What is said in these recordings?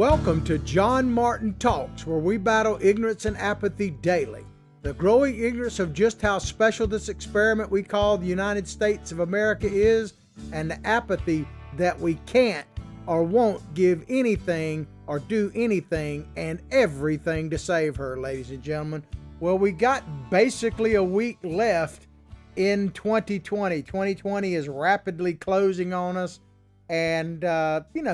Welcome to John Martin Talks, where we battle ignorance and apathy daily. The growing ignorance of just how special this experiment we call the United States of America is, and the apathy that we can't or won't give anything or do anything and everything to save her, ladies and gentlemen. Well, we got basically a week left in 2020. 2020 is rapidly closing on us. And,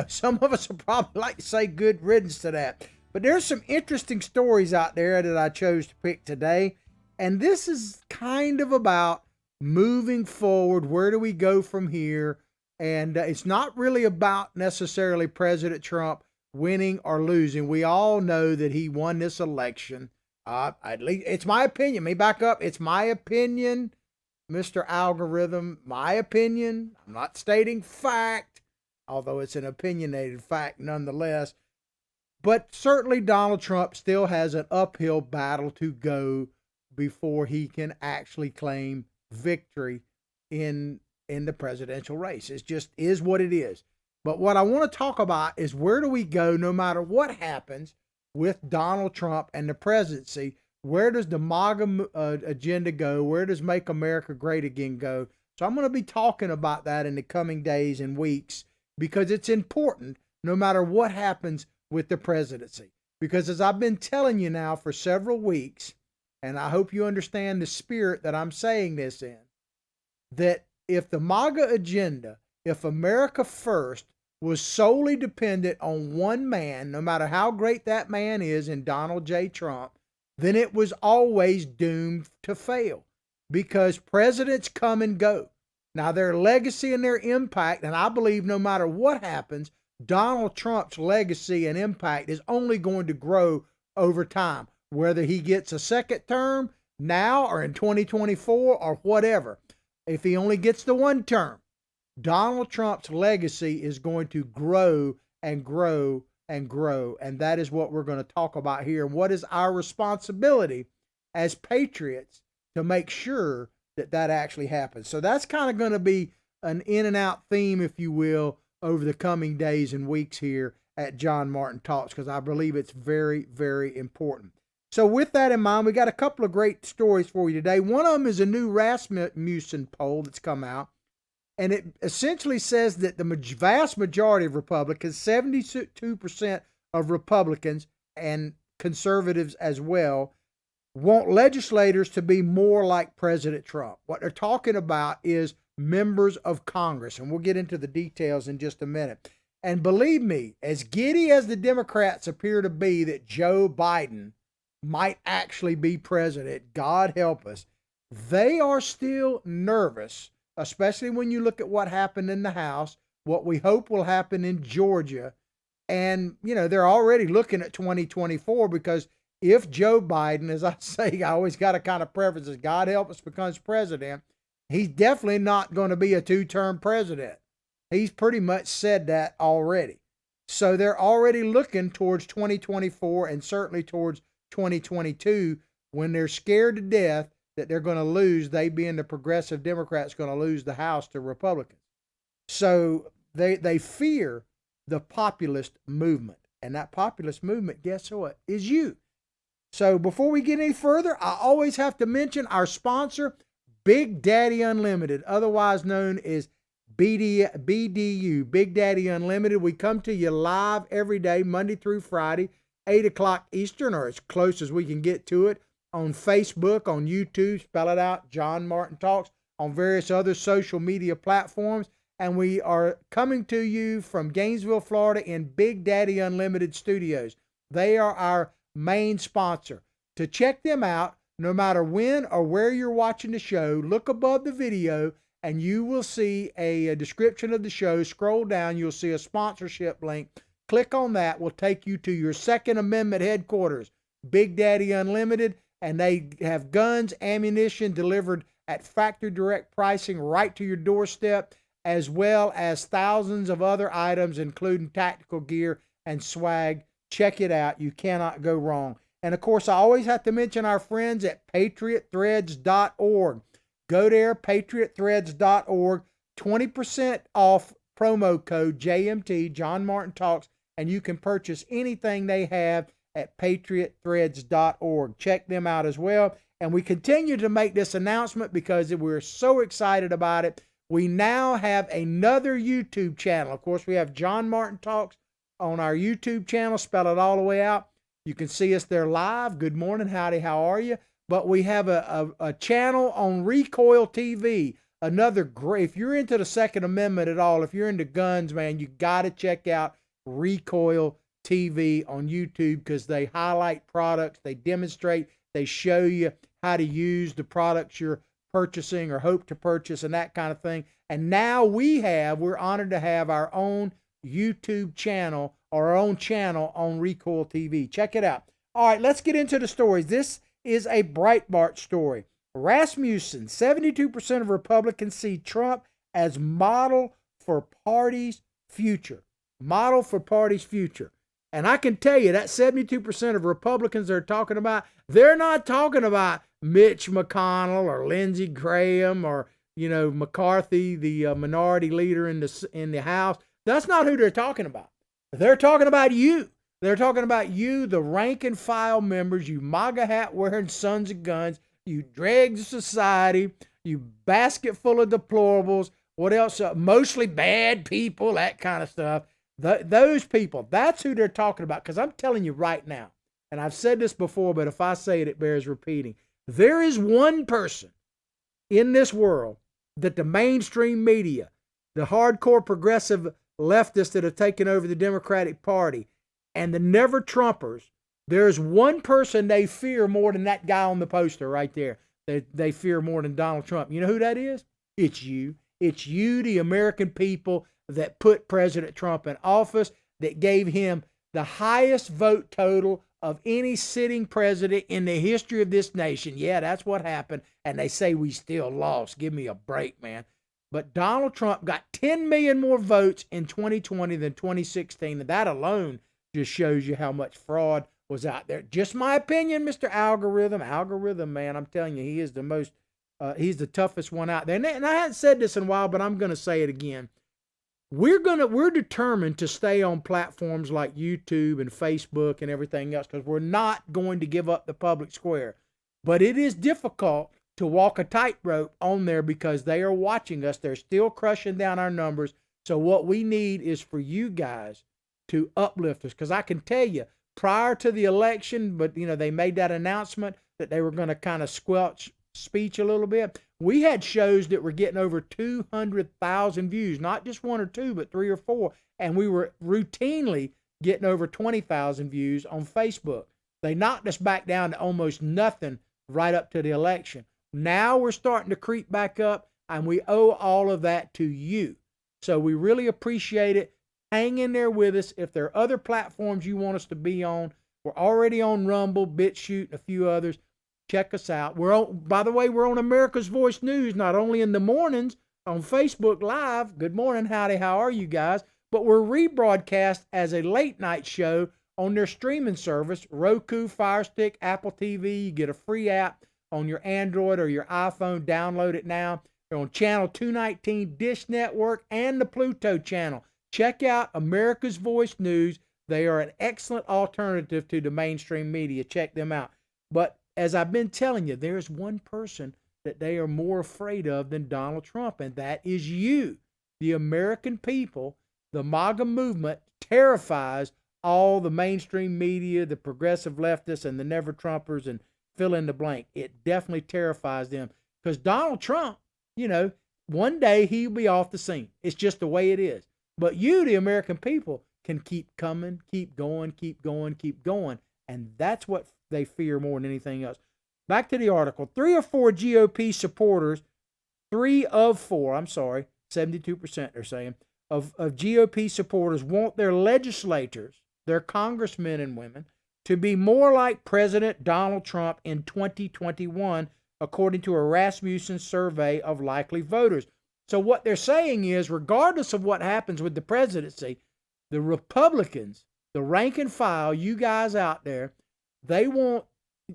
some of us will probably like to say good riddance to that. But there's some interesting stories out there that I chose to pick today. And this is kind of about moving forward. Where do we go from here? And it's not really about necessarily President Trump winning or losing. We all know that he won this election. At least it's my opinion. Let me back up. It's my opinion, Mr. Algorithm. My opinion. I'm not stating fact, although it's an opinionated fact nonetheless. But certainly Donald Trump still has an uphill battle to go before he can actually claim victory in the presidential race. It just is what it is. But what I want to talk about is where do we go no matter what happens with Donald Trump and the presidency? Where does the MAGA agenda go? Where does Make America Great Again go? So I'm going to be talking about that in the coming days and weeks, because it's important no matter what happens with the presidency. Because as I've been telling you now for several weeks, and I hope you understand the spirit that I'm saying this in, that if the MAGA agenda, if America First was solely dependent on one man, no matter how great that man is in Donald J. Trump, then it was always doomed to fail, because presidents come and go. Now, their legacy and their impact, and I believe no matter what happens, Donald Trump's legacy and impact is only going to grow over time, whether he gets a second term now or in 2024 or whatever. If he only gets the one term, Donald Trump's legacy is going to grow and grow and grow. And that is what we're going to talk about here. And what is our responsibility as patriots to make sure that that actually happens? So that's kind of going to be an in and out theme, if you will, over the coming days and weeks here at John Martin Talks, because I believe it's very, very important. So with that in mind, we got a couple of great stories for you today. One of them is a new Rasmussen poll that's come out. And it essentially says that the vast majority of Republicans, 72% of Republicans and conservatives as well, want legislators to be more like President Trump. What they're talking about is members of Congress, and we'll get into the details in just a minute. And believe me, as giddy as the Democrats appear to be that Joe Biden might actually be president, God help us, they are still nervous, especially when you look at what happened in the House, what we hope will happen in Georgia. And, they're already looking at 2024, because if Joe Biden, as I say, I always got to kind of preface this, God help us, becomes president, he's definitely not going to be a two-term president. He's pretty much said that already. So they're already looking towards 2024 and certainly towards 2022, when they're scared to death that they're going to lose, they being the progressive Democrats, going to lose the House to Republicans. So they fear the populist movement. And that populist movement, guess what, is you. So before we get any further, I always have to mention our sponsor, Big Daddy Unlimited, otherwise known as BDU, Big Daddy Unlimited. We come to you live every day, Monday through Friday, 8 o'clock Eastern, or as close as we can get to it, on Facebook, on YouTube, spell it out, John Martin Talks, on various other social media platforms. And we are coming to you from Gainesville, Florida in Big Daddy Unlimited Studios. They are our main sponsor. To check them out, no matter when or where you're watching the show, look above the video and you will see a description of the show. Scroll down, you'll see a sponsorship link. Click on that, will take you to your Second Amendment headquarters, Big Daddy Unlimited. And they have guns, ammunition delivered at factory direct pricing right to your doorstep, as well as thousands of other items, including tactical gear and swag. Check it out. You cannot go wrong. And of course, I always have to mention our friends at patriotthreads.org. Go there, patriotthreads.org, 20% off promo code JMT, John Martin Talks, and you can purchase anything they have at patriotthreads.org. Check them out as well. And we continue to make this announcement because we're so excited about it. We now have another YouTube channel. Of course, we have John Martin Talks on our YouTube channel. Spell it all the way out. You can see us there live. Good morning, howdy, how are you? But we have a channel on Recoil TV. Another great, if you're into the Second Amendment at all, if you're into guns, man, you got to check out Recoil TV on YouTube because they highlight products, they demonstrate, they show you how to use the products you're purchasing or hope to purchase and that kind of thing. And now we're honored to have our own YouTube channel or our own channel on Recoil TV. Check it out. All right, let's get into the stories. This is a Breitbart story. Rasmussen, 72% of Republicans see Trump as model for party's future. Model for party's future. And I can tell you that 72% of Republicans they're talking about, they're not talking about Mitch McConnell or Lindsey Graham or, McCarthy, the minority leader in the House. That's not who they're talking about. They're talking about you. They're talking about you, the rank and file members, you MAGA hat wearing sons of guns, you dregs of society, you basket full of deplorables, what else? Mostly bad people, that kind of stuff. Those people, that's who they're talking about. Because I'm telling you right now, and I've said this before, but if I say it, it bears repeating. There is one person in this world that the mainstream media, the hardcore progressive leftists that have taken over the Democratic Party, and the never Trumpers, there's one person they fear more than that guy on the poster right there. They fear more than Donald Trump. You know who that is? It's you. It's you, the American people, that put President Trump in office, that gave him the highest vote total of any sitting president in the history of this nation. Yeah, that's what happened. And they say we still lost. Give me a break, man. But Donald Trump got 10 million more votes in 2020 than 2016. And that alone just shows you how much fraud was out there. Just my opinion, Mr. Algorithm. Algorithm, man, I'm telling you, he is the most, he's the toughest one out there. And I hadn't said this in a while, but I'm going to say it again. We're determined to stay on platforms like YouTube and Facebook and everything else because we're not going to give up the public square. But it is difficult to walk a tightrope on there because they are watching us. They're still crushing down our numbers. So what we need is for you guys to uplift us. Because I can tell you, prior to the election, but they made that announcement that they were going to kind of squelch speech a little bit. We had shows that were getting over 200,000 views, not just one or two, but three or four. And we were routinely getting over 20,000 views on Facebook. They knocked us back down to almost nothing right up to the election. Now we're starting to creep back up, and we owe all of that to you. So we really appreciate it. Hang in there with us. If there are other platforms you want us to be on, we're already on Rumble, BitChute, and a few others. Check us out. By the way, we're on America's Voice News, not only in the mornings on Facebook Live. Good morning, howdy, how are you guys? But we're rebroadcast as a late night show on their streaming service, Roku, Fire Stick, Apple TV. You get a free app on your Android or your iPhone. Download it now. They're on channel 219, Dish Network, and the Pluto channel. Check out America's Voice News. They are an excellent alternative to the mainstream media. Check them out. But as I've been telling you, there's one person that they are more afraid of than Donald Trump, and that is you, the American people. The MAGA movement terrifies all the mainstream media, the progressive leftists, and the never Trumpers, and fill in the blank. It definitely terrifies them because Donald Trump, one day he'll be off the scene. It's just the way it is. But you, the American people, can keep coming, keep going, keep going, keep going. And that's what they fear more than anything else. Back to the article. 3 of 4 GOP supporters, 72% they're saying, of GOP supporters want their legislators, their congressmen and women, to be more like President Donald Trump in 2021, according to a Rasmussen survey of likely voters. So what they're saying is, regardless of what happens with the presidency, the Republicans, the rank and file, you guys out there,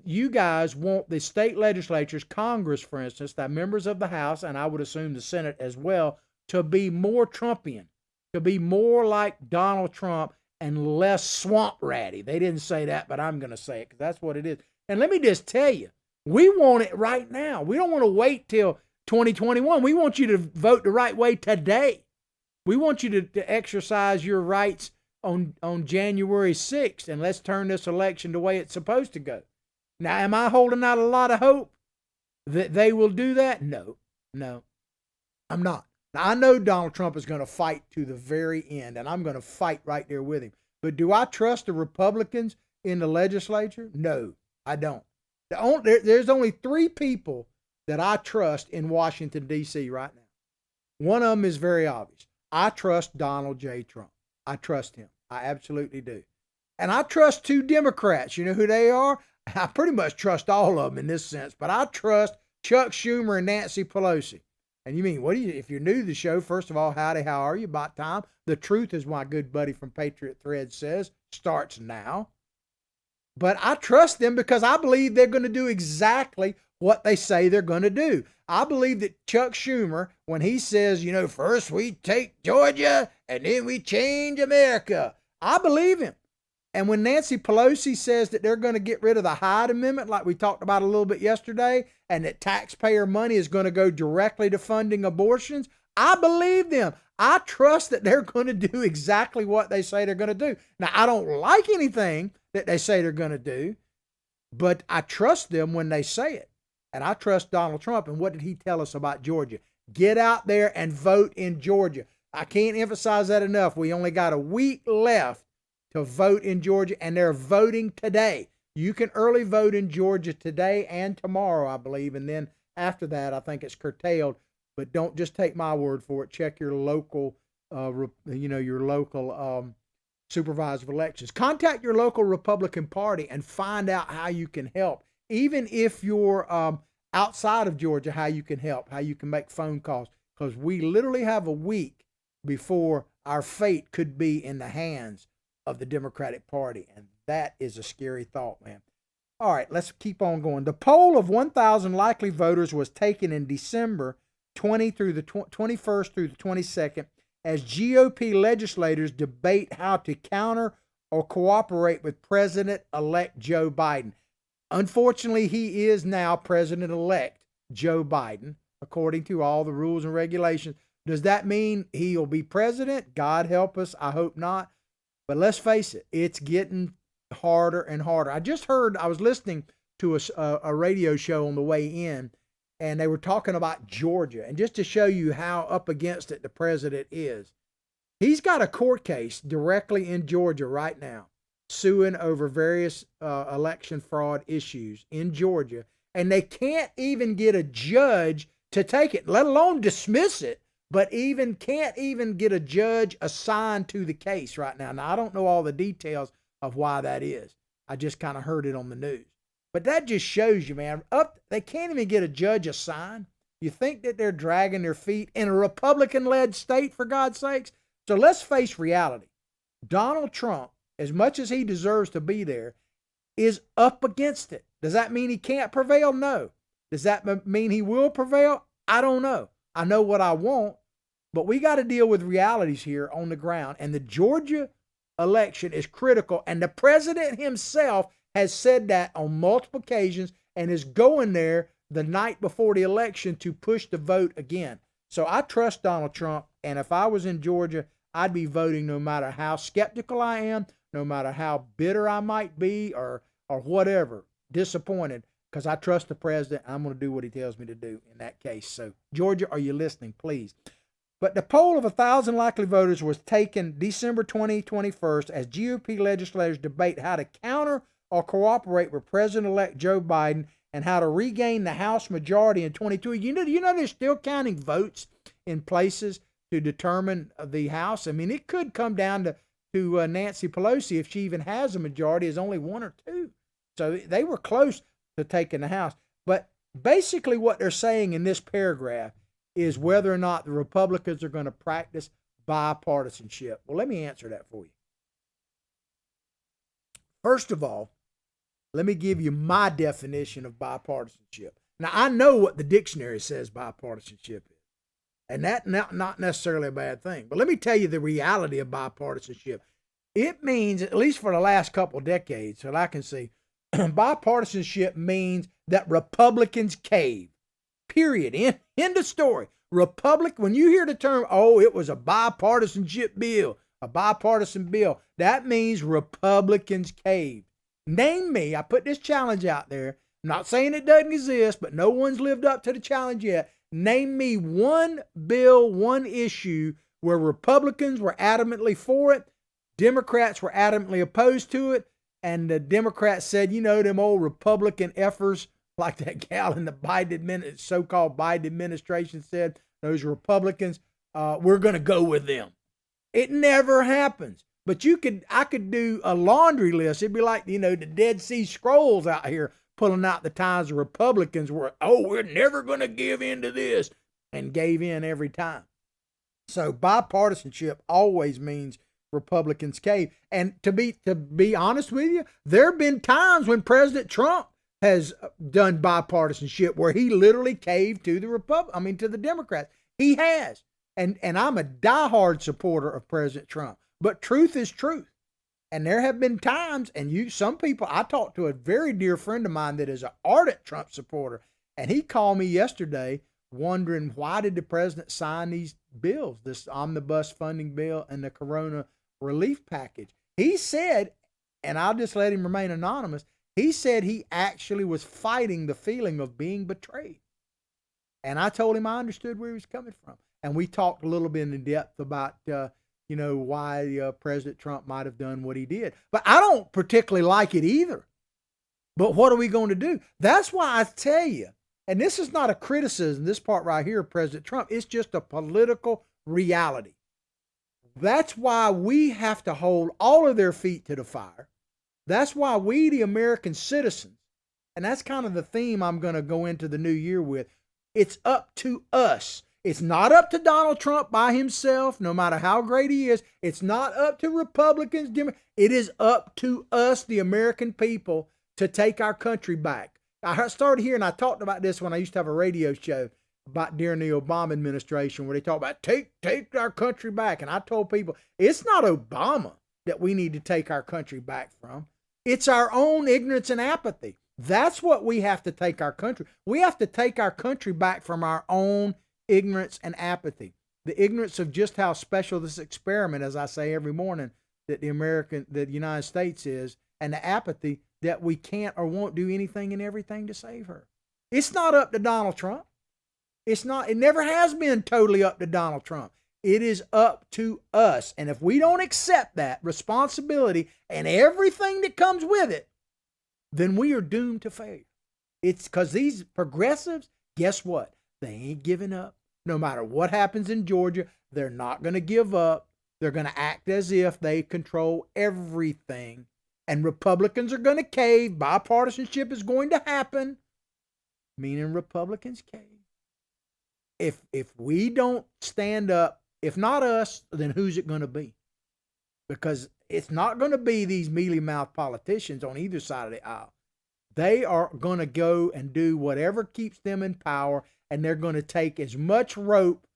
you guys want the state legislatures, Congress, for instance, the members of the House, and I would assume the Senate as well, to be more Trumpian, to be more like Donald Trump and less swamp ratty. They didn't say that, but I'm going to say it because that's what it is. And let me just tell you, we want it right now. We don't want to wait till 2021. We want you to vote the right way today. We want you to exercise your rights on January 6th, and let's turn this election the way it's supposed to go. Now, am I holding out a lot of hope that they will do that? No, I'm not. Now, I know Donald Trump is going to fight to the very end, and I'm going to fight right there with him. But do I trust the Republicans in the legislature? No, I don't. There's only 3 people that I trust in Washington, D.C. right now. One of them is very obvious. I trust Donald J. Trump. I trust him. I absolutely do. And I trust 2 Democrats. You know who they are? I pretty much trust all of them in this sense, but I trust Chuck Schumer and Nancy Pelosi. And you mean, if you're new to the show, first of all, howdy, how are you? About time. The truth, as my good buddy from Patriot Thread says, starts now. But I trust them because I believe they're going to do exactly what they say they're going to do. I believe that Chuck Schumer, when he says, first we take Georgia and then we change America, I believe him. And when Nancy Pelosi says that they're going to get rid of the Hyde Amendment, like we talked about a little bit yesterday, and that taxpayer money is going to go directly to funding abortions, I believe them. I trust that they're going to do exactly what they say they're going to do. Now, I don't like anything that they say they're going to do, but I trust them when they say it. And I trust Donald Trump. And what did he tell us about Georgia? Get out there and vote in Georgia. I can't emphasize that enough. We only got a week left to vote in Georgia, and they're voting today. You can early vote in Georgia today and tomorrow, I believe, and then after that, I think it's curtailed. But don't just take my word for it. Check your local, supervisor of elections. Contact your local Republican Party and find out how you can help. Even if you're outside of Georgia, how you can help, how you can make phone calls, because we literally have a week before our fate could be in the hands of the Democratic Party. And that is a scary thought, man. All right, let's keep on going. The poll of 1,000 likely voters was taken in December 21st through the 22nd as GOP legislators debate how to counter or cooperate with President-elect Joe Biden. Unfortunately, he is now President-elect Joe Biden, according to all the rules and regulations. Does that mean he'll be president? God help us. I hope not. But let's face it, it's getting harder and harder. I was listening to a radio show on the way in, and they were talking about Georgia. And just to show you how up against it the president is, he's got a court case directly in Georgia right now, suing over various election fraud issues in Georgia. And they can't even get a judge to take it, let alone dismiss it. But can't even get a judge assigned to the case right now. Now, I don't know all the details of why that is. I just kind of heard it on the news. But that just shows you, man, they can't even get a judge assigned. You think that they're dragging their feet in a Republican-led state, for God's sakes? So let's face reality. Donald Trump, as much as he deserves to be there, is up against it. Does that mean he can't prevail? No. Does that mean he will prevail? I don't know. I know what I want, but we got to deal with realities here on the ground. And the Georgia election is critical. And the president himself has said that on multiple occasions and is going there the night before the election to push the vote again. So I trust Donald Trump. And if I was in Georgia, I'd be voting no matter how skeptical I am, no matter how bitter I might be or whatever, disappointed. Because I trust the president. I'm going to do what he tells me to do in that case. So, Georgia, are you listening, please? But the poll of 1,000 likely voters was taken December 2021 as GOP legislators debate how to counter or cooperate with President-elect Joe Biden and how to regain the House majority in 22. You know they're still counting votes in places to determine the House. I mean, it could come down to Nancy Pelosi, if she even has a majority, is only 1 or 2. So they were close to taking the House. But basically what they're saying in this paragraph is whether or not the Republicans are going to practice bipartisanship. Well, let me answer that for you. First of all, let me give you my definition of bipartisanship. Now, I know what the dictionary says bipartisanship is, and that's not necessarily a bad thing. But let me tell you the reality of bipartisanship. It means, at least for the last couple of decades, that I can see, bipartisanship means that Republicans cave. Period. End of story. When you hear the term, oh, it was a bipartisanship bill, a bipartisan bill, that means Republicans caved. Name me, I put this challenge out there. I'm not saying it doesn't exist, but no one's lived up to the challenge yet. Name me one bill, one issue where Republicans were adamantly for it, Democrats were adamantly opposed to it, and the Democrats said, them old Republican effers, like that gal in the so-called Biden administration said, those Republicans, we're going to go with them. It never happens. But I could do a laundry list. It'd be like, the Dead Sea Scrolls out here pulling out the times the Republicans were, we're never going to give in to this, and gave in every time. So bipartisanship always means Republicans cave. And to be honest with you, there have been times when President Trump has done bipartisanship where he literally caved to to the Democrats. He has. And I'm a diehard supporter of President Trump. But truth is truth. And there have been times, and some people, I talked to a very dear friend of mine that is an ardent Trump supporter, and he called me yesterday wondering, why did the president sign these bills, this omnibus funding bill and the corona relief package? He said, and I'll just let him remain anonymous, he said he actually was fighting the feeling of being betrayed. And I told him I understood where he was coming from. And we talked a little bit in depth about, why President Trump might have done what he did. But I don't particularly like it either. But what are we going to do? That's why I tell you, and this is not a criticism, this part right here of President Trump, it's just a political reality. That's why we have to hold all of their feet to the fire. That's why we, the American citizens, and that's kind of the theme I'm going to go into the new year with, it's up to us. It's not up to Donald Trump by himself, no matter how great he is. It's not up to Republicans. It is up to us, the American people, to take our country back. I started here, and I talked about this when I used to have a radio show about during the Obama administration, where they talk about take our country back. And I told people, it's not Obama that we need to take our country back from. It's our own ignorance and apathy. That's what we have to take our country. We have to take our country back from our own ignorance and apathy. The ignorance of just how special this experiment, as I say every morning, that the United States is, and the apathy that we can't or won't do anything and everything to save her. It's not up to Donald Trump. It never has been totally up to Donald Trump. It is up to us. And if we don't accept that responsibility and everything that comes with it, then we are doomed to fail. It's because these progressives, guess what? They ain't giving up. No matter what happens in Georgia, they're not going to give up. They're going to act as if they control everything. And Republicans are going to cave. Bipartisanship is going to happen, meaning Republicans cave. If we don't stand up, if not us, then who's it going to be? Because it's not going to be these mealy-mouthed politicians on either side of the aisle. They are going to go and do whatever keeps them in power, and they're going to take as much rope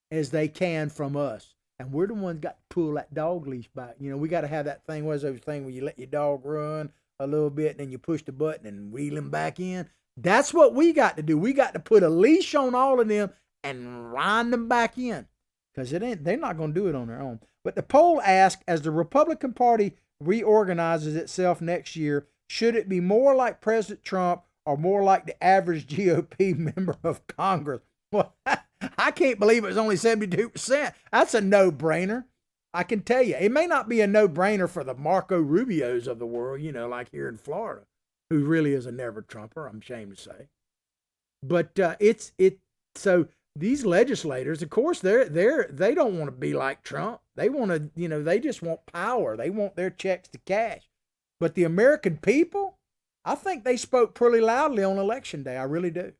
as they can from us. And we're the ones got to pull that dog leash back. We got to have that thing, what's those thing where you let your dog run a little bit and then you push the button and reel him back in? That's what we got to do. We got to put a leash on all of them and wind them back in, because they're not going to do it on their own. But the poll asked, as the Republican Party reorganizes itself next year, should it be more like President Trump or more like the average GOP member of Congress? Well, I can't believe it was only 72%. That's a no-brainer. I can tell you, it may not be a no-brainer for the Marco Rubios of the world, like here in Florida, who really is a never-Trumper, I'm ashamed to say. But so these legislators, of course, they don't want to be like Trump. They want to, they just want power. They want their checks to cash. But the American people, I think they spoke pretty loudly on Election Day. I really do.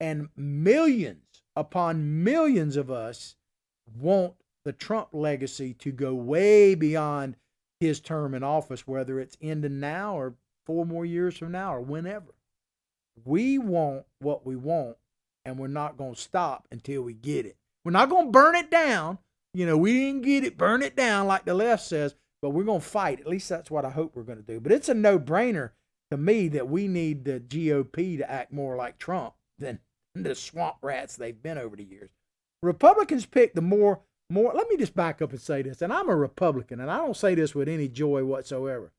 And millions upon millions of us want the Trump legacy to go way beyond his term in office, whether it's ending now or 4 more years from now or whenever. We want what we want, and we're not going to stop until we get it. We're not going to burn it down. We didn't get it, burn it down like the left says, but we're going to fight. At least that's what I hope we're going to do. But it's a no-brainer to me that we need the GOP to act more like Trump than the swamp rats they've been over the years. Republicans pick the more, let me just back up and say this, and I'm a Republican, and I don't say this with any joy whatsoever.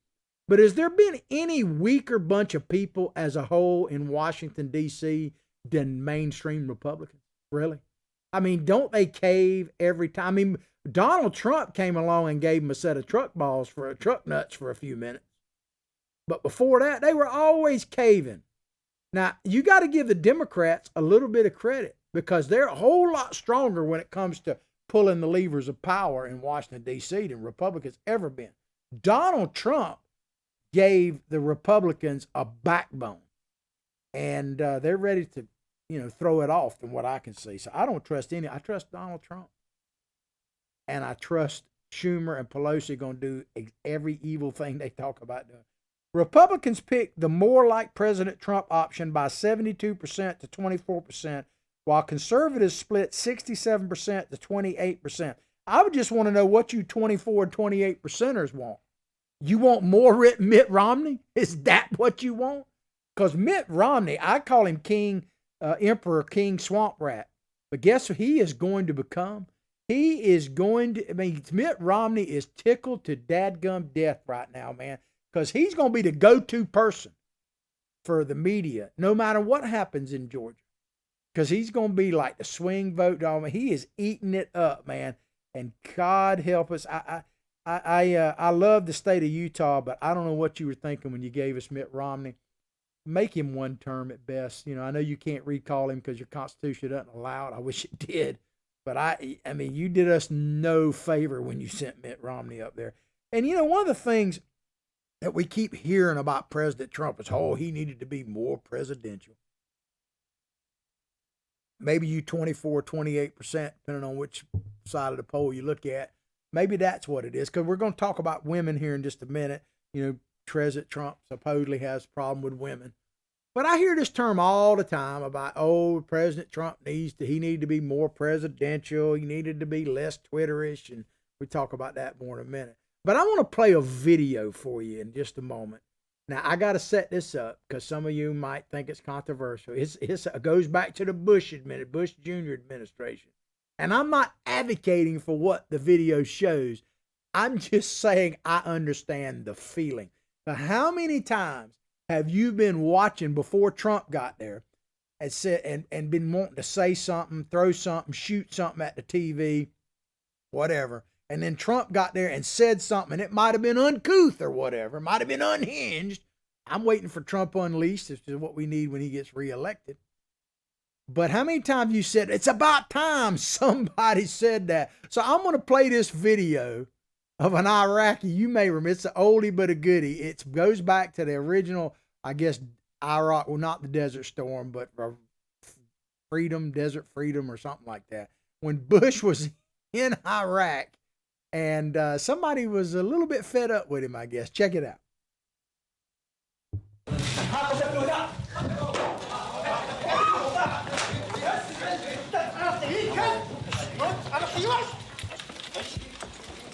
But has there been any weaker bunch of people as a whole in Washington, D.C. than mainstream Republicans? Really? I mean, don't they cave every time? I mean, Donald Trump came along and gave him a set of truck nuts for a few minutes. But before that, they were always caving. Now, you got to give the Democrats a little bit of credit because they're a whole lot stronger when it comes to pulling the levers of power in Washington, D.C. than Republicans ever been. Donald Trump gave the Republicans a backbone, and they're ready to, throw it off from what I can see. So I don't trust any. I trust Donald Trump, and I trust Schumer and Pelosi going to do every evil thing they talk about doing. Republicans picked the more like President Trump option by 72% to 24%, while conservatives split 67% to 28%. I would just want to know what you 24 and 28%ers want. You want more Mitt Romney? Is that what you want? Because Mitt Romney, I call him King, Emperor, King Swamp Rat. But guess what he is going to become? Mitt Romney is tickled to dadgum death right now, man. Because he's going to be the go-to person for the media, no matter what happens in Georgia. Because he's going to be like the swing vote dog. He is eating it up, man. And God help us. I love the state of Utah, but I don't know what you were thinking when you gave us Mitt Romney. Make him one term at best. I know you can't recall him because your Constitution doesn't allow it. I wish it did. But I mean, you did us no favor when you sent Mitt Romney up there. And, one of the things that we keep hearing about President Trump is, he needed to be more presidential. Maybe you 24, 28%, depending on which side of the poll you look at. Maybe that's what it is, because we're going to talk about women here in just a minute. President Trump supposedly has a problem with women. But I hear this term all the time about, President Trump needed to be more presidential. He needed to be less Twitterish, and we talk about that more in a minute. But I want to play a video for you in just a moment. Now, I got to set this up because some of you might think it's controversial. It goes back to the Bush Jr. administration. And I'm not advocating for what the video shows. I'm just saying I understand the feeling. But how many times have you been watching before Trump got there and been wanting to say something, throw something, shoot something at the TV, whatever, and then Trump got there and said something, and it might have been uncouth or whatever, might have been unhinged. I'm waiting for Trump unleashed, which is what we need when he gets reelected. But how many times you said, it's about time somebody said that? So I'm going to play this video of an Iraqi. You may remember, it's an oldie but a goodie. It goes back to the original, I guess, Iraq, well, not the Desert Storm, but Desert Freedom or something like that. When Bush was in Iraq, and somebody was a little bit fed up with him, I guess. Check it out.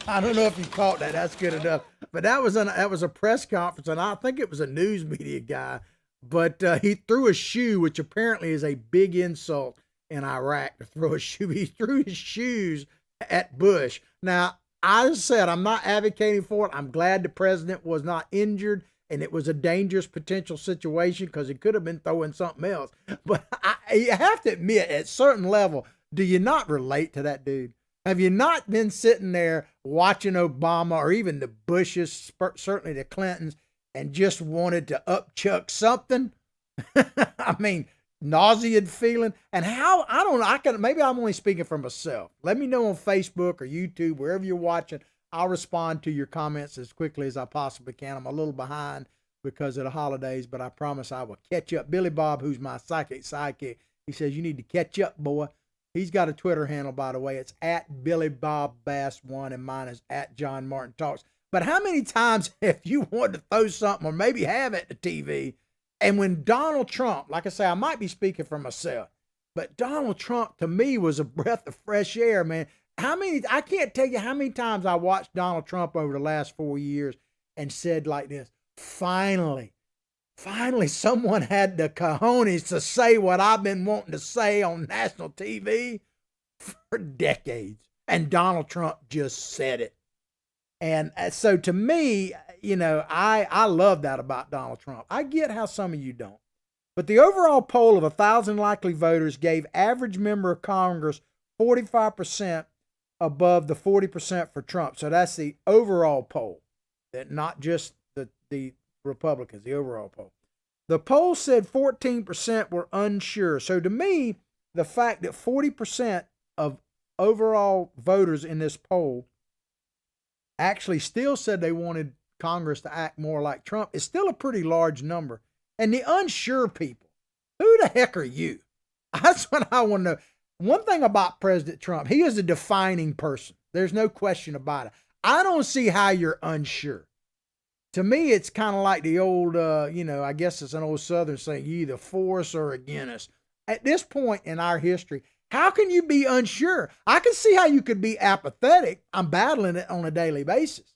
I don't know if you caught that. That's good enough. But that was a press conference, and I think it was a news media guy. But he threw a shoe, which apparently is a big insult in Iraq to throw a shoe. He threw his shoes at Bush. Now, I said I'm not advocating for it. I'm glad the president was not injured, and it was a dangerous potential situation because he could have been throwing something else. But I have to admit, at a certain level, do you not relate to that dude? Have you not been sitting there watching Obama or even the Bushes, certainly the Clintons, and just wanted to upchuck something? I mean, nauseated feeling. And how, I don't know, maybe I'm only speaking for myself. Let me know on Facebook or YouTube, wherever you're watching. I'll respond to your comments as quickly as I possibly can. I'm a little behind because of the holidays, but I promise I will catch up. Billy Bob, who's my psychic sidekick, he says, you need to catch up, boy. He's got a Twitter handle, by the way. It's at Billy Bob Bass 1, and mine is at John Martin Talks. But how many times have you wanted to throw something or maybe have at the TV? And when Donald Trump, like I say, I might be speaking for myself, but Donald Trump to me was a breath of fresh air, man. I can't tell you how many times I watched Donald Trump over the last 4 years and said like this, finally, someone had the cojones to say what I've been wanting to say on national TV for decades. And Donald Trump just said it. And so to me, I love that about Donald Trump. I get how some of you don't. But the overall poll of 1,000 likely voters gave average member of Congress 45% above the 40% for Trump. So that's the overall poll, that not just the Republicans, the overall poll. The poll said 14% were unsure. So to me, the fact that 40% of overall voters in this poll actually still said they wanted Congress to act more like Trump is still a pretty large number. And the unsure people, who the heck are you? That's what I want to know. One thing about President Trump, he is a defining person. There's no question about it. I don't see how you're unsure. To me, it's kind of like the old, I guess it's an old Southern saying, you either for us or against us. At this point in our history, how can you be unsure? I can see how you could be apathetic. I'm battling it on a daily basis.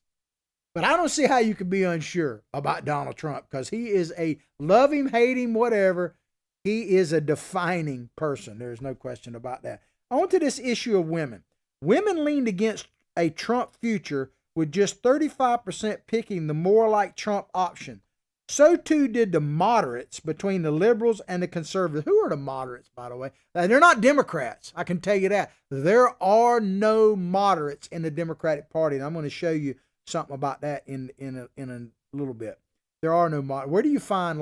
But I don't see how you could be unsure about Donald Trump, because he is a love him, hate him, whatever. He is a defining person. There's no question about that. On to this issue of women. Women leaned against a Trump future, with just 35% picking the more like Trump option. So too did the moderates between the liberals and the conservatives. Who are the moderates, by the way? They're not Democrats. I can tell you that. There are no moderates in the Democratic Party. And I'm going to show you something about that in a little bit. There are no moderates. Where do you find,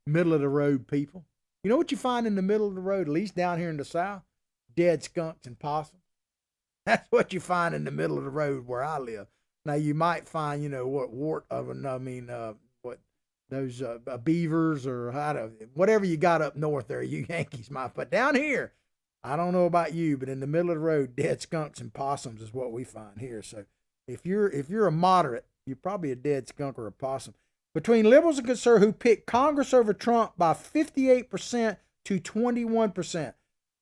middle of the road people? You know what you find in the middle of the road, at least down here in the South? Dead skunks and possums. That's what you find in the middle of the road where I live. Now you might find, those beavers or whatever you got up north there, you Yankees might. But down here, I don't know about you, but in the middle of the road, dead skunks and possums is what we find here. So if you're a moderate, you're probably a dead skunk or a possum. Between liberals and conservatives, who picked Congress over Trump by 58% to 21%.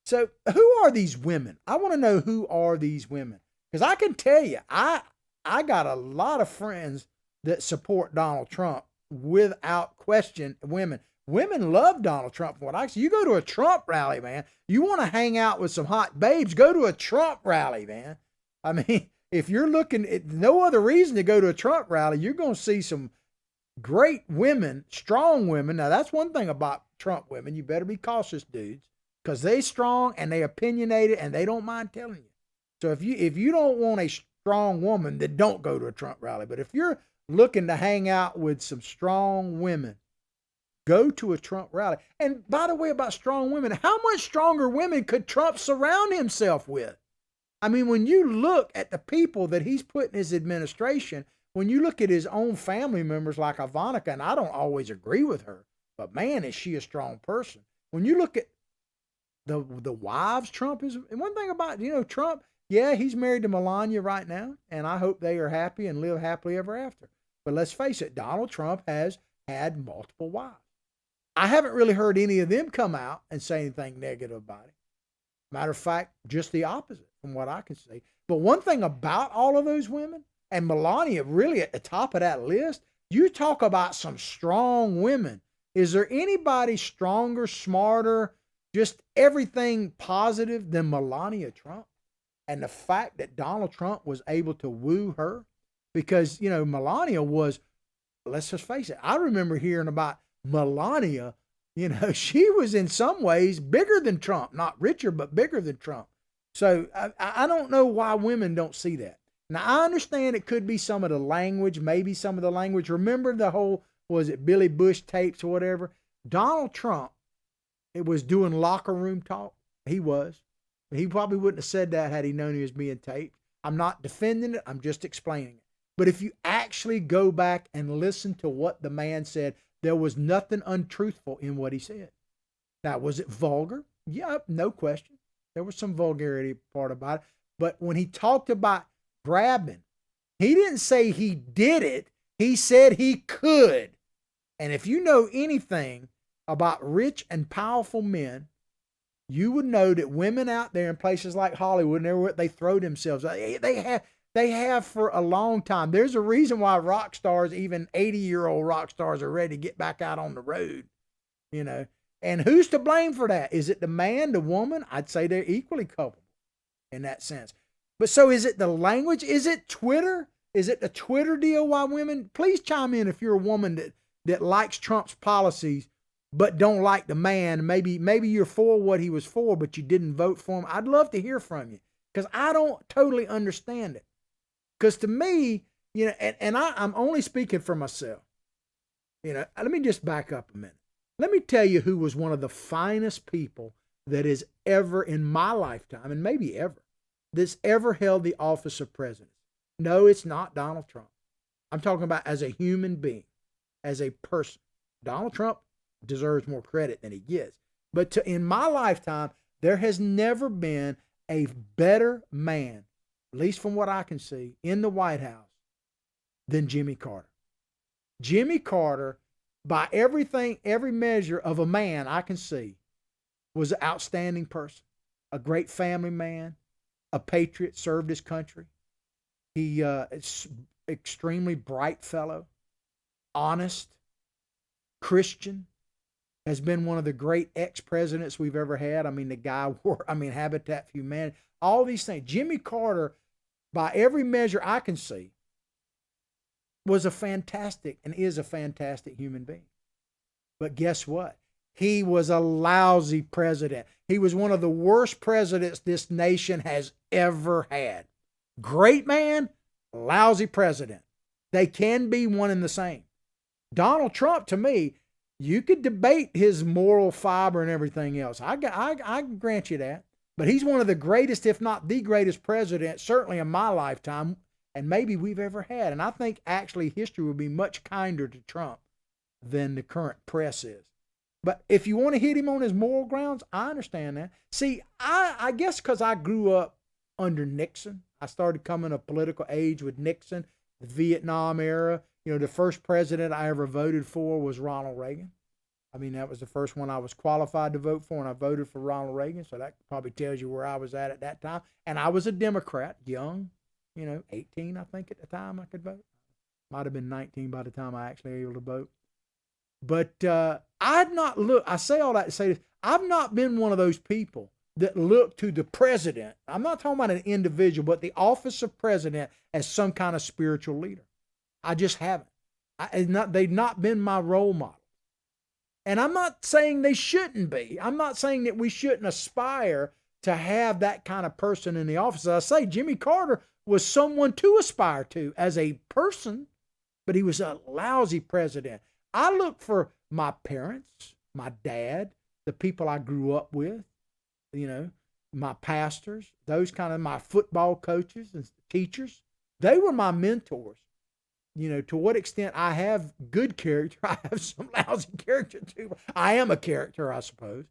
So who are these women? I want to know, who are these women? Because I can tell you, I got a lot of friends that support Donald Trump without question. Women love Donald Trump. From what I see, you go to a Trump rally, man. You want to hang out with some hot babes, go to a Trump rally, man. I mean, if you're looking at no other reason to go to a Trump rally, you're going to see some great women, strong women. Now, that's one thing about Trump women. You better be cautious, dudes, because they strong and they opinionated and they don't mind telling you. So if you don't want a strong woman, then don't go to a Trump rally. But if you're looking to hang out with some strong women, go to a Trump rally. And by the way, about strong women, how much stronger women could Trump surround himself with? I mean, when you look at the people that he's put in his administration, when you look at his own family members like Ivanka, and I don't always agree with her, but man, is she a strong person. When you look at the wives Trump is, and one thing about, Trump, yeah, he's married to Melania right now, and I hope they are happy and live happily ever after. But let's face it, Donald Trump has had multiple wives. I haven't really heard any of them come out and say anything negative about it. Matter of fact, just the opposite from what I can see. But one thing about all of those women, and Melania really at the top of that list, you talk about some strong women. Is there anybody stronger, smarter, just everything positive than Melania Trump? And the fact that Donald Trump was able to woo her, because, Melania was, let's just face it, I remember hearing about Melania, she was in some ways bigger than Trump, not richer, but bigger than Trump. So I don't know why women don't see that. Now, I understand it could be some of the language, maybe some of the language. Remember the whole, was it Billy Bush tapes or whatever? Donald Trump, it was doing locker room talk. He was. He probably wouldn't have said that had he known he was being taped. I'm not defending it. I'm just explaining it. But if you actually go back and listen to what the man said, there was nothing untruthful in what he said. Now, was it vulgar? Yep, no question. There was some vulgarity part about it. But when he talked about grabbing, he didn't say he did it. He said he could. And if you know anything about rich and powerful men, you would know that women out there in places like Hollywood and everywhere, they throw themselves. They have for a long time. There's a reason why rock stars, even 80-year-old rock stars, are ready to get back out on the road, you know. And who's to blame for that? Is it the man, the woman? I'd say they're equally culpable in that sense. But so is it the language? Is it Twitter? Is it the Twitter deal why women? Please chime in if you're a woman that likes Trump's policies but don't like the man. Maybe you're for what he was for, but you didn't vote for him. I'd love to hear from you because I don't totally understand it. Because to me, you know, and I'm only speaking for myself. You know, let me just back up a minute. Let me tell you who was one of the finest people that is ever in my lifetime, and maybe ever, that's ever held the office of president. No, it's not Donald Trump. I'm talking about as a human being, as a person. Donald Trump deserves more credit than he gets. But in my lifetime, there has never been a better man, at least from what I can see, in the White House than Jimmy Carter. Jimmy Carter, by everything, every measure of a man I can see, was an outstanding person, a great family man, a patriot, served his country. He is extremely bright fellow, honest, Christian, has been one of the great ex-presidents we've ever had. I mean, the guy wore, Habitat for Humanity, all these things. Jimmy Carter, by every measure I can see, was a fantastic and is a fantastic human being. But guess what? He was a lousy president. He was one of the worst presidents this nation has ever had. Great man, lousy president. They can be one and the same. Donald Trump, to me, you could debate his moral fiber and everything else. I grant you that. But he's one of the greatest, if not the greatest president, certainly in my lifetime, and maybe we've ever had. And I think actually history would be much kinder to Trump than the current press is. But if you want to hit him on his moral grounds, I understand that. See, I guess because I grew up under Nixon, I started coming of political age with Nixon, the Vietnam era. You know, the first president I ever voted for was Ronald Reagan. I mean, that was the first one I was qualified to vote for, and I voted for Ronald Reagan. So that probably tells you where I was at that time. And I was a Democrat, young, 18, I think, at the time I could vote. Might have been 19 by the time I actually able to vote. But I say all that to say this, I've not been one of those people that look to the president. I'm not talking about an individual, but the office of president as some kind of spiritual leader. I just haven't. They've not been my role model. And I'm not saying they shouldn't be. I'm not saying that we shouldn't aspire to have that kind of person in the office. As I say, Jimmy Carter was someone to aspire to as a person, but he was a lousy president. I look for my parents, my dad, the people I grew up with, my pastors, those kind of my football coaches and teachers. They were my mentors. To what extent I have good character, I have some lousy character too. I am a character, I suppose.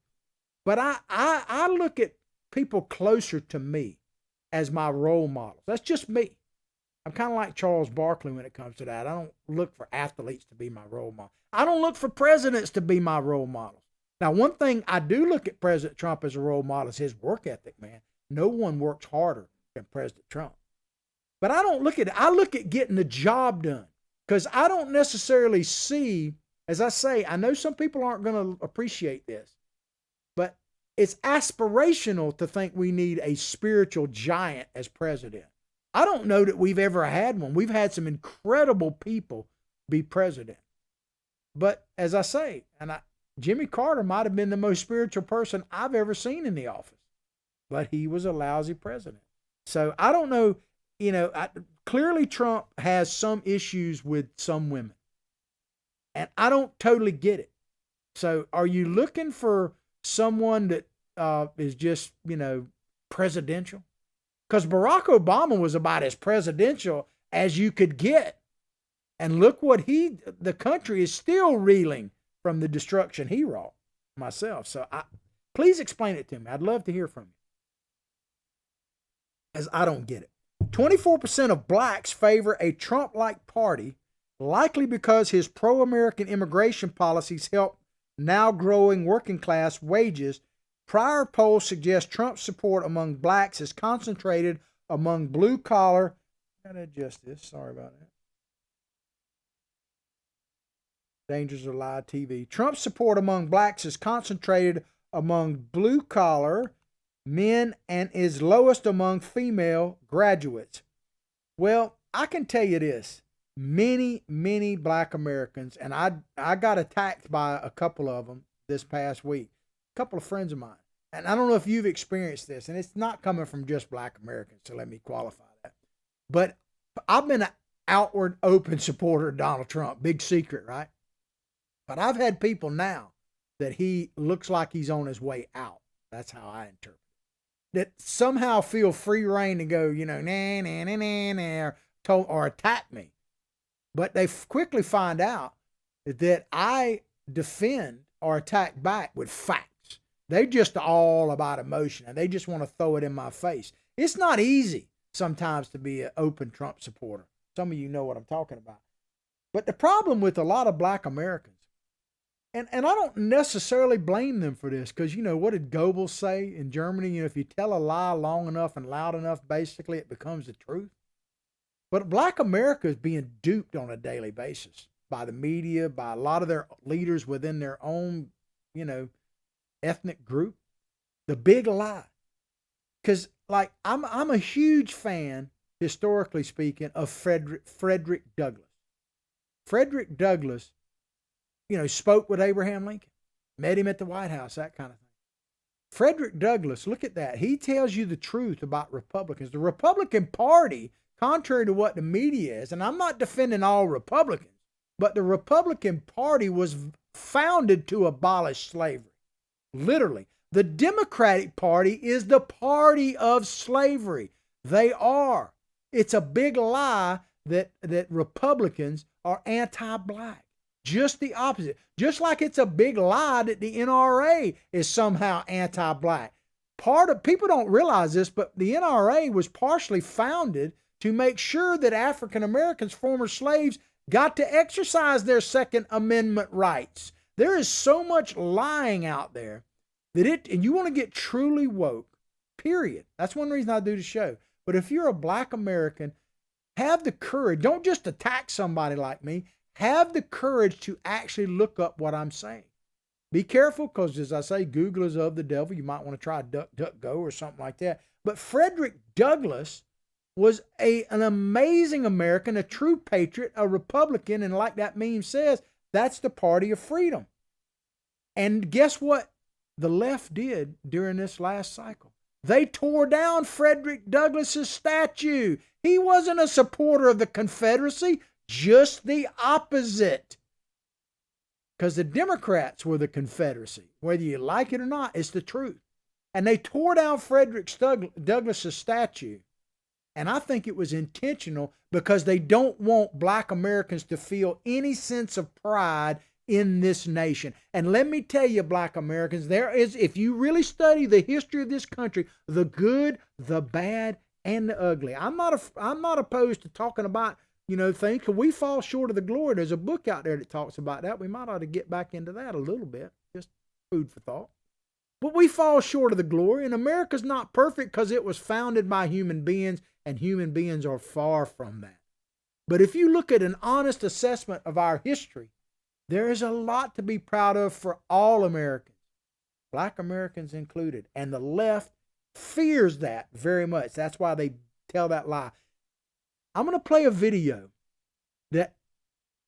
But I look at people closer to me as my role models. That's just me. I'm kind of like Charles Barkley when it comes to that. I don't look for athletes to be my role model. I don't look for presidents to be my role models. Now, one thing I do look at President Trump as a role model is his work ethic, man. No one works harder than President Trump. But I don't look at it. I look at getting the job done because I don't necessarily see, as I say, I know some people aren't going to appreciate this, but it's aspirational to think we need a spiritual giant as president. I don't know that we've ever had one. We've had some incredible people be president. But as I say, Jimmy Carter might have been the most spiritual person I've ever seen in the office, but he was a lousy president. So I don't know. Clearly Trump has some issues with some women, and I don't totally get it. So are you looking for someone that is just, presidential? Because Barack Obama was about as presidential as you could get. And look what the country is still reeling from the destruction he wrought myself. So please explain it to me. I'd love to hear from you. As I don't get it. 24% of blacks favor a Trump-like party, likely because his pro-American immigration policies help now growing working class wages prior polls suggest Trump's support among blacks is concentrated among blue collar. Gotta adjust this. Sorry about that. Dangers of live TV. Trump's support among blacks is concentrated among blue collar men and is lowest among female graduates. Well, I can tell you this. Many black Americans, and I got attacked by a couple of them this past week, a couple of friends of mine. And I don't know if you've experienced this, and it's not coming from just black Americans, so let me qualify that. But I've been an outward, open supporter of Donald Trump. Big secret, right? But I've had people now that he looks like he's on his way out. That's how I interpret it. That somehow feel free reign to go, or attack me. But they quickly find out that I defend or attack back with facts. They just all about emotion, and they just want to throw it in my face. It's not easy sometimes to be an open Trump supporter. Some of you know what I'm talking about. But the problem with a lot of black Americans, and I don't necessarily blame them for this, because, what did Goebbels say in Germany? If you tell a lie long enough and loud enough, basically it becomes the truth. But black America is being duped on a daily basis by the media, by a lot of their leaders within their own, ethnic group. The big lie. Because, I'm a huge fan, historically speaking, of Frederick Douglass. Frederick Douglass, spoke with Abraham Lincoln, met him at the White House, that kind of thing. Frederick Douglass, look at that. He tells you the truth about Republicans. The Republican Party, contrary to what the media is, and I'm not defending all Republicans, but the Republican Party was founded to abolish slavery. Literally. The Democratic Party is the party of slavery. They are. It's a big lie that Republicans are anti-black. Just the opposite. Just like it's a big lie that the NRA is somehow anti-black. People don't realize this, but the NRA was partially founded to make sure that African Americans, former slaves, got to exercise their Second Amendment rights. There is so much lying out there and you want to get truly woke, period. That's one reason I do the show. But if you're a black American, have the courage. Don't just attack somebody like me. Have the courage to actually look up what I'm saying. Be careful, because as I say, Google is of the devil. You might want to try DuckDuckGo or something like that. But Frederick Douglass was an amazing American, a true patriot, a Republican, and like that meme says, that's the party of freedom. And guess what the left did during this last cycle? They tore down Frederick Douglass's statue. He wasn't a supporter of the Confederacy, just the opposite. Because the Democrats were the Confederacy. Whether you like it or not, it's the truth. And they tore down Frederick Douglass's statue. And I think it was intentional, because they don't want black Americans to feel any sense of pride in this nation. And let me tell you, black Americans, if you really study the history of this country, the good, the bad, and the ugly. I'm not opposed to talking about, things. We fall short of the glory. There's a book out there that talks about that. We might ought to get back into that a little bit. Just food for thought. But we fall short of the glory, and America's not perfect because it was founded by human beings, and human beings are far from that. But if you look at an honest assessment of our history, there is a lot to be proud of for all Americans, black Americans included. And the left fears that very much. That's why they tell that lie. I'm going to play a video that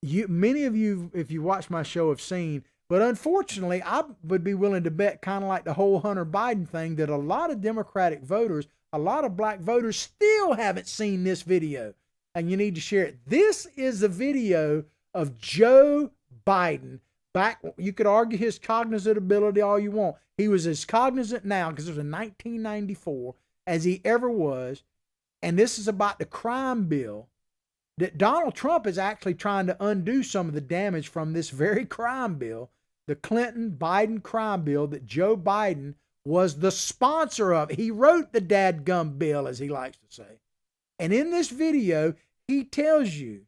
many of you, if you watch my show, have seen. But unfortunately, I would be willing to bet, kind of like the whole Hunter Biden thing, that a lot of Democratic voters, a lot of black voters still haven't seen this video. And you need to share it. This is a video of Joe Biden back. You could argue his cognizant ability all you want. He was as cognizant now, because it was in 1994, as he ever was. And this is about the crime bill that Donald Trump is actually trying to undo some of the damage from this very crime bill, the Clinton-Biden crime bill that Joe Biden was the sponsor of. He wrote the dadgum bill, as he likes to say. And in this video, he tells you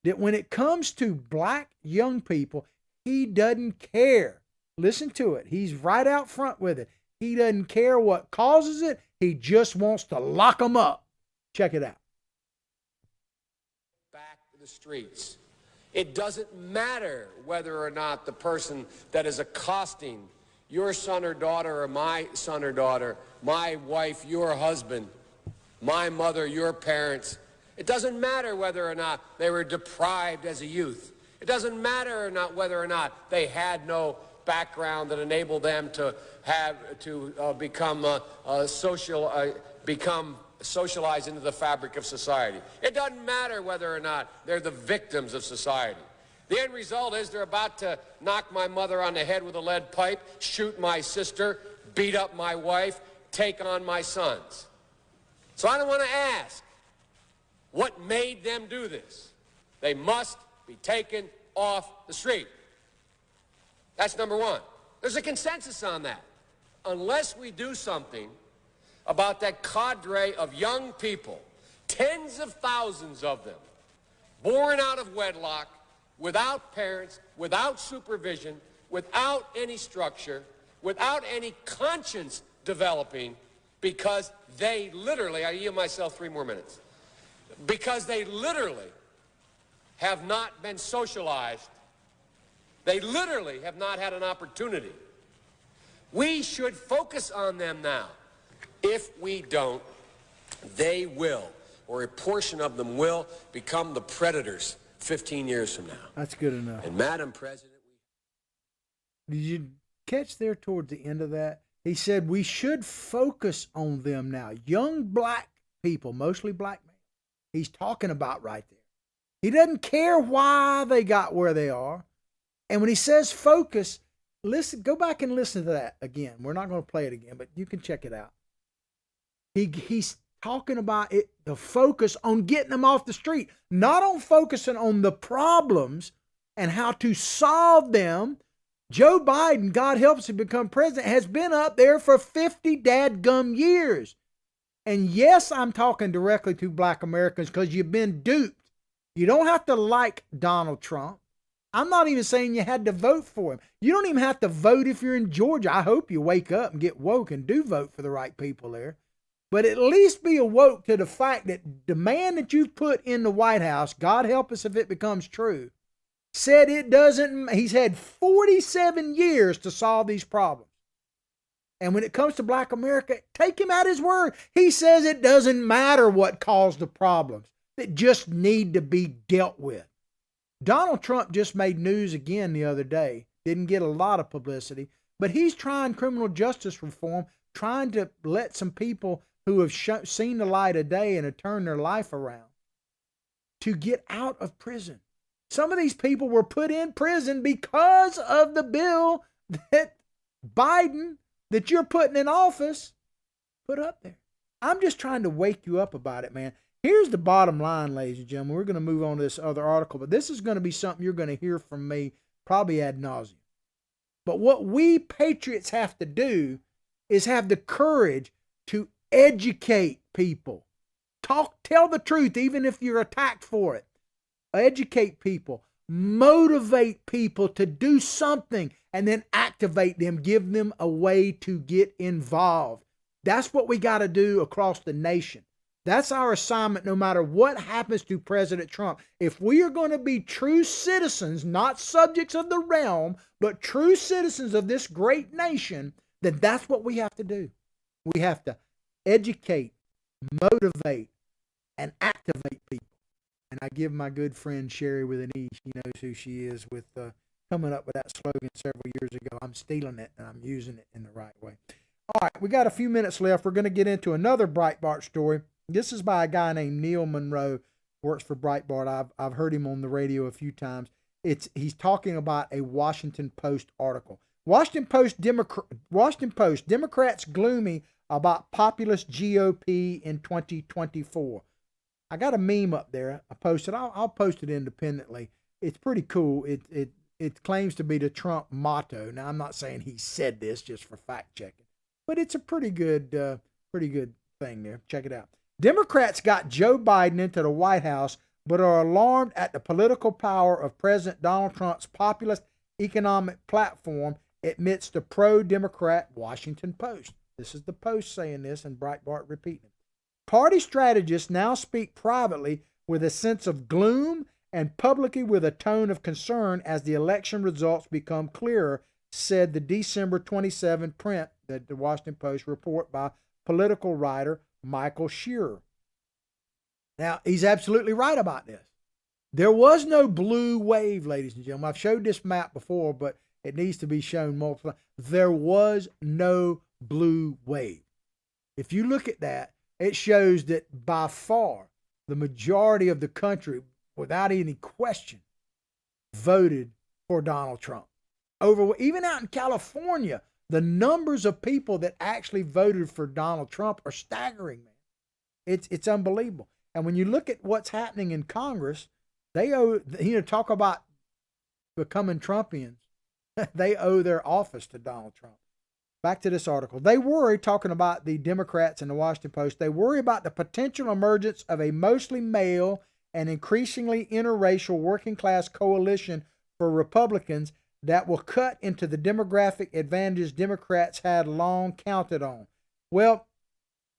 that when it comes to black young people, he doesn't care. Listen to it. He's right out front with it. He doesn't care what causes it. He just wants to lock them up. Check it out. Back to the streets. It doesn't matter whether or not the person that is accosting your son or daughter or my son or daughter, my wife, your husband, my mother, your parents. It doesn't matter whether or not they were deprived as a youth. It doesn't matter or not whether or not they had no background that enabled them to become socialized into the fabric of society. It doesn't matter whether or not they're the victims of society. The end result is they're about to knock my mother on the head with a lead pipe, shoot my sister, beat up my wife, take on my sons. So I don't want to ask what made them do this. They must be taken off the street. That's number one. There's a consensus on that. Unless we do something about that cadre of young people, tens of thousands of them, born out of wedlock, without parents, without supervision, without any structure, without any conscience developing, because they literally, I yield myself 3 more minutes, because they literally have not been socialized. They literally have not had an opportunity. We should focus on them now. If we don't, they will, or a portion of them will, become the predators 15 years from now. That's good enough. And Madam President, did you catch there towards the end of that? He said we should focus on them now. Young black people, mostly black men. He's talking about right there. He doesn't care why they got where they are. And when he says focus, listen, go back and listen to that again. We're not going to play it again, but you can check it out. He's talking about it, the focus on getting them off the street, not on focusing on the problems and how to solve them. Joe Biden, God helps him become president, has been up there for 50 dadgum years. And yes, I'm talking directly to black Americans because you've been duped. You don't have to like Donald Trump. I'm not even saying you had to vote for him. You don't even have to vote if you're in Georgia. I hope you wake up and get woke and do vote for the right people there. But at least be awoke to the fact that the man that you've put in the White House, God help us if it becomes true, said it doesn't, he's had 47 years to solve these problems. And when it comes to black America, take him at his word. He says it doesn't matter what caused the problems that just need to be dealt with. Donald Trump just made news again the other day. Didn't get a lot of publicity, but he's trying criminal justice reform, trying to let some people who have seen the light of day and have turned their life around to get out of prison. Some of these people were put in prison because of the bill that Biden, that you're putting in office, put up there. I'm just trying to wake you up about it, man. Here's the bottom line, ladies and gentlemen. We're going to move on to this other article, but this is going to be something you're going to hear from me probably ad nauseum. But what we patriots have to do is have the courage to educate people. Tell the truth, even if you're attacked for it. Educate people. Motivate people to do something and then activate them. Give them a way to get involved. That's what we got to do across the nation. That's our assignment no matter what happens to President Trump. If we are going to be true citizens, not subjects of the realm, but true citizens of this great nation, then that's what we have to do. We have to educate, motivate, and activate people. And I give my good friend Sherry with an E, she knows who she is, with coming up with that slogan several years ago. I'm stealing it and I'm using it in the right way. All right, we got a few minutes left. We're going to get into another Breitbart story. This is by a guy named Neil Monroe, works for Breitbart. I've heard him on the radio a few times. He's talking about a Washington Post article. Washington Post, Democrats gloomy about populist GOP in 2024. I got a meme up there. I posted. I'll post it independently. It's pretty cool. It claims to be the Trump motto. Now I'm not saying he said this just for fact checking, but it's a pretty good thing there. Check it out. Democrats got Joe Biden into the White House, but are alarmed at the political power of President Donald Trump's populist economic platform admits the pro-Democrat Washington Post. This is the Post saying this and Breitbart repeating it. Party strategists now speak privately with a sense of gloom and publicly with a tone of concern as the election results become clearer, said the December 27 print that the Washington Post report by political writer Michael Shearer. Now, he's absolutely right about this. There was no blue wave, ladies and gentlemen. I've showed this map before, but it needs to be shown multiple times. There was no blue wave. If you look at that, it shows that by far the majority of the country, without any question, voted for Donald Trump. Even out in California, the numbers of people that actually voted for Donald Trump are staggering, man. It's unbelievable. And when you look at what's happening in Congress, they owe, talk about becoming Trumpians. They owe their office to Donald Trump. Back to this article. They worry, talking about the Democrats in the Washington Post, they worry about the potential emergence of a mostly male and increasingly interracial working class coalition for Republicans that will cut into the demographic advantages Democrats had long counted on. Well,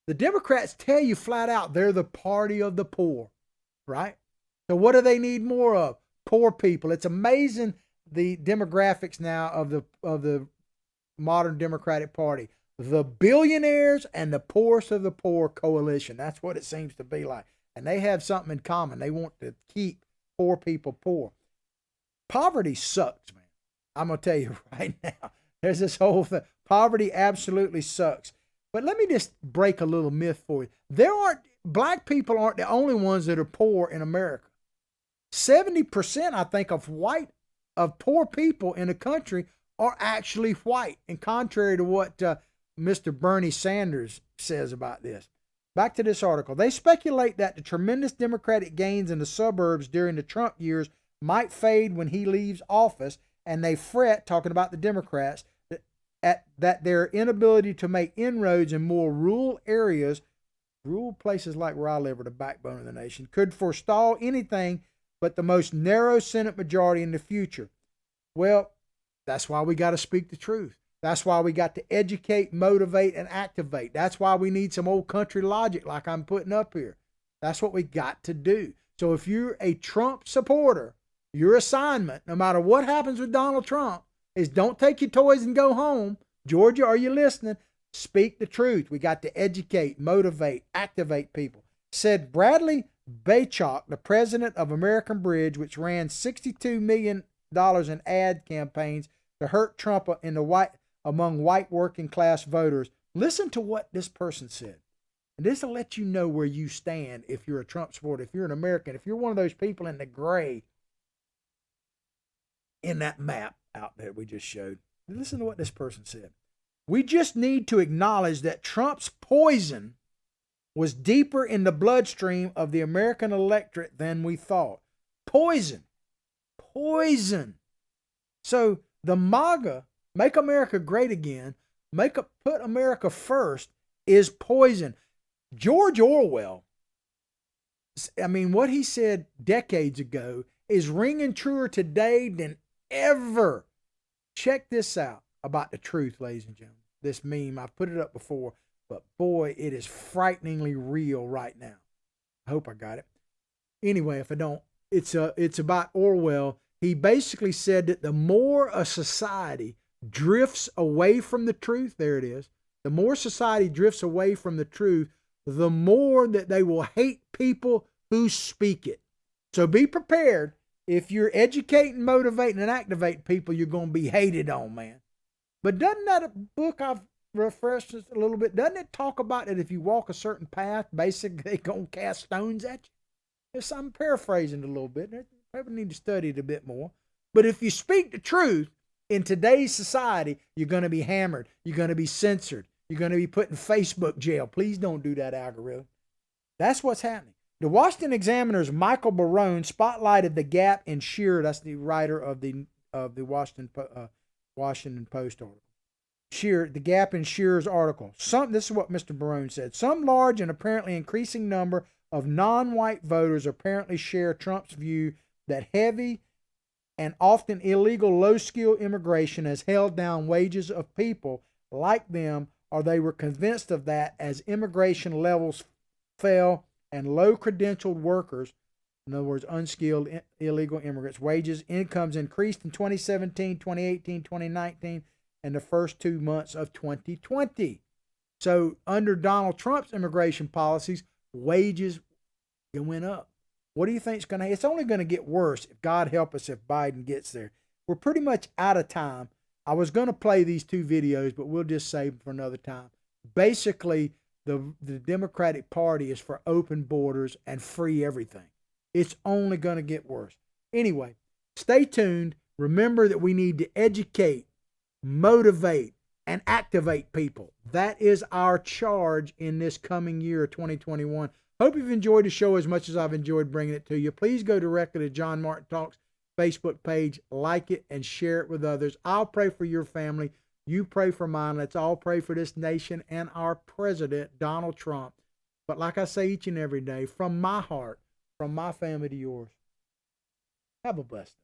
the Democrats tell you flat out they're the party of the poor, right? So what do they need more of? Poor people. It's amazing the demographics now of the modern Democratic Party. The billionaires and the poorest of the poor coalition. That's what it seems to be like. And they have something in common. They want to keep poor people poor. Poverty sucks, man. I'm going to tell you right now. There's this whole thing. Poverty absolutely sucks. But let me just break a little myth for you. Black people aren't the only ones that are poor in America. 70%, I think, of poor people in the country are actually white, and contrary to what Mr. Bernie Sanders says about this. Back to this article. They speculate that the tremendous Democratic gains in the suburbs during the Trump years might fade when he leaves office, and they fret, talking about the Democrats, that their inability to make inroads in more rural areas, rural places like where I live are the backbone of the nation, could forestall anything but the most narrow Senate majority in the future. Well, that's why we got to speak the truth. That's why we got to educate, motivate, and activate. That's why we need some old country logic like I'm putting up here. That's what we got to do. So if you're a Trump supporter, your assignment, no matter what happens with Donald Trump, is don't take your toys and go home. Georgia, are you listening? Speak the truth. We got to educate, motivate, activate people. Said Bradley Baychok, the president of American Bridge, which ran $62 million in ad campaigns to hurt Trump among white working class voters. Listen to what this person said. And this will let you know where you stand if you're a Trump supporter, if you're an American, if you're one of those people in the gray in that map out there we just showed. Listen to what this person said. We just need to acknowledge that Trump's poison was deeper in the bloodstream of the American electorate than we thought. Poison. So the MAGA, Make America Great Again, put America first, is poison. George Orwell, what he said decades ago is ringing truer today than ever. Check this out about the truth, ladies and gentlemen. This meme, I've put it up before, but boy, it is frighteningly real right now. I hope I got it. Anyway, if I don't, it's about Orwell. He basically said that the more a society drifts away from the truth, there it is, the more society drifts away from the truth, the more that they will hate people who speak it. So be prepared. If you're educating, motivating, and activating people, you're going to be hated on, man. But doesn't that book I've refreshed just a little bit, doesn't it talk about that if you walk a certain path, basically they're going to cast stones at you? I'm paraphrasing it a little bit. Probably need to study it a bit more. But if you speak the truth in today's society, you're going to be hammered. You're going to be censored. You're going to be put in Facebook jail. Please don't do that, algorithm. That's what's happening. The Washington Examiner's Michael Barone spotlighted the gap in Shearer. That's the writer of the Washington Post article. The gap in Shearer's article. This is what Mr. Barone said. Some large and apparently increasing number of non-white voters apparently share Trump's view that heavy and often illegal low-skill immigration has held down wages of people like them, or they were convinced of that as immigration levels fell and low-credentialed workers, in other words, unskilled illegal immigrants, wages, incomes increased in 2017, 2018, 2019, and the first 2 months of 2020. So under Donald Trump's immigration policies, wages went up. What do you think is going to happen? It's only going to get worse, if God help us, if Biden gets there. We're pretty much out of time. I was going to play these 2 videos, but we'll just save them for another time. Basically, the Democratic Party is for open borders and free everything. It's only going to get worse. Anyway, stay tuned. Remember that we need to educate, motivate, and activate people. That is our charge in this coming year, 2021. Hope you've enjoyed the show as much as I've enjoyed bringing it to you. Please go directly to John Martin Talks Facebook page, like it, and share it with others. I'll pray for your family. You pray for mine. Let's all pray for this nation and our president, Donald Trump. But like I say each and every day, from my heart, from my family to yours, have a blessed day.